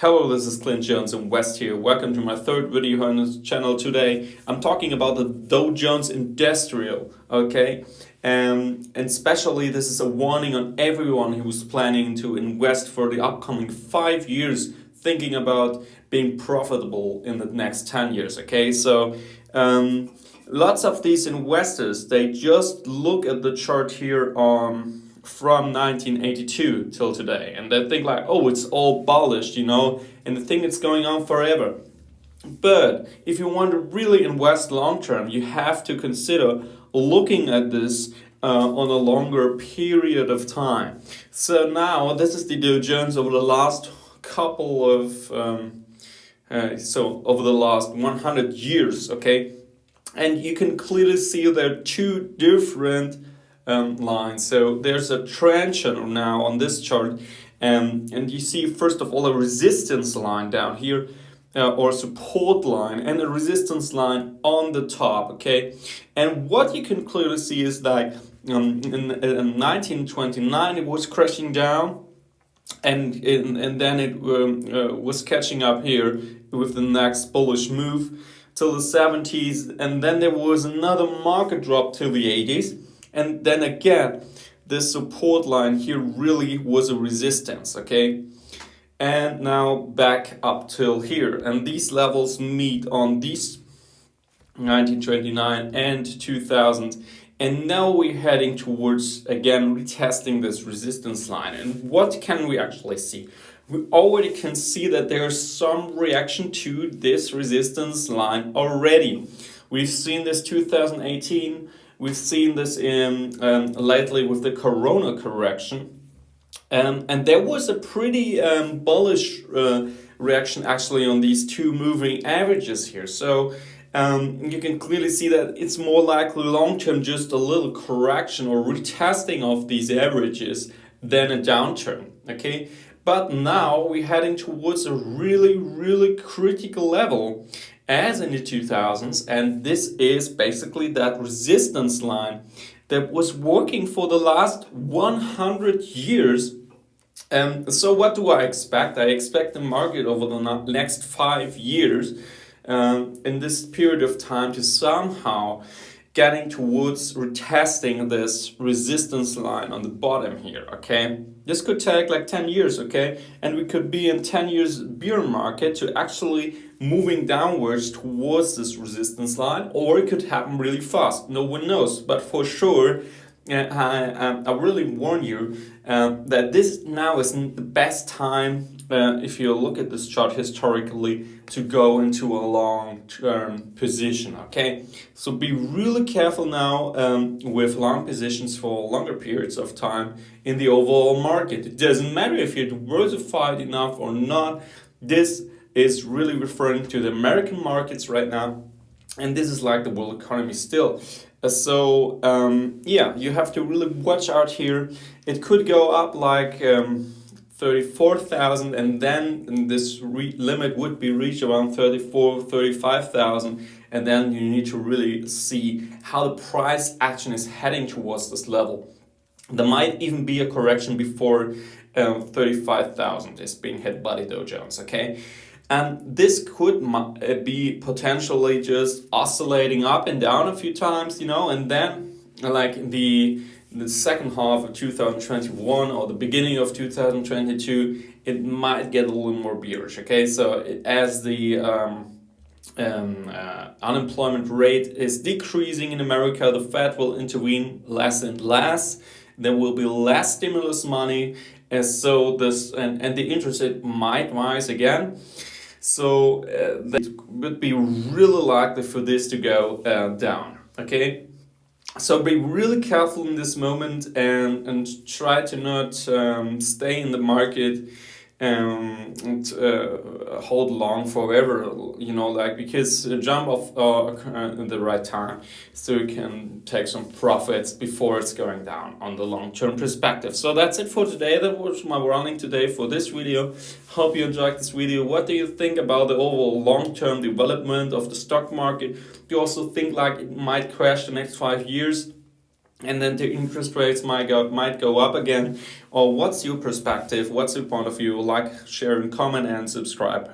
Hello, this is Clint Jones in West here. Welcome to my third video on this channel today. I'm talking about the Dow Jones Industrial, okay? And especially this is a warning on everyone who's planning to invest for the upcoming 5 years, thinking about being profitable in the next 10 years, okay? So lots of these investors, they just look at the chart here from 1982 till today, and they think like, oh, it's all bullish, and they think it's going on forever. But if you want to really invest long term, you have to consider looking at this on a longer period of time. So now this is the Dow Jones over the last couple of over the last 100 years, okay? And you can clearly see there are two different lines. So there's a trend channel now on this chart, and you see first of all a resistance line down here, or support line, and a resistance line on the top, okay? And what you can clearly see is that in 1929 it was crashing down, and then it was catching up here with the next bullish move till the 70s, and then there was another market drop till the 80s. And then again, this support line here really was a resistance, okay? And now back up till here. And these levels meet on these 1929 and 2000. And now we're heading towards, again, retesting this resistance line. And what can we actually see? We already can see that there's some reaction to this resistance line already. We've seen this 2018. We've seen this in lately with the Corona correction, and there was a pretty bullish reaction actually on these two moving averages here. So you can clearly see that it's more likely long-term just a little correction or retesting of these averages than a downturn, okay? But now we're heading towards a really critical level as in the 2000s, and this is basically that resistance line that was working for the last 100 years. So what do I expect? I expect the market over the next 5 years in this period of time to somehow getting towards retesting this resistance line on the bottom here, okay? This could take like 10 years, okay? And we could be in 10 years bear market to actually moving downwards towards this resistance line, or it could happen really fast. No one knows, but for sure, I really warn you that this now isn't the best time, if you look at this chart historically, to go into a long-term position, okay? So be really careful now with long positions for longer periods of time in the overall market. It doesn't matter if you're diversified enough or not. This is really referring to the American markets right now, and this is like the world economy still. Yeah, you have to really watch out here. It could go up like 34,000, and then this limit would be reached around 35,000, and then you need to really see how the price action is heading towards this level. There might even be a correction before 35,000 is being hit by the Dow Jones, okay? And this could be potentially just oscillating up and down a few times, and then like the second half of 2021 or the beginning of 2022, it might get a little more bearish, okay? So as the unemployment rate is decreasing in America, the Fed will intervene less and less. There will be less stimulus money, and so this and the interest rate might rise again. So it would be really likely for this to go down, okay? So be really careful in this moment and try to not stay in the market and hold long forever, because jump off in the right time so you can take some profits before it's going down on the long-term perspective. So that's it for today. That was my warning today for this video. Hope you enjoyed this video. What do you think about the overall long-term development of the stock market? Do you also think like it might crash the next 5 years? and then the interest rates might go up again? Or what's your perspective? What's your point of view? Like, share, and comment, and subscribe.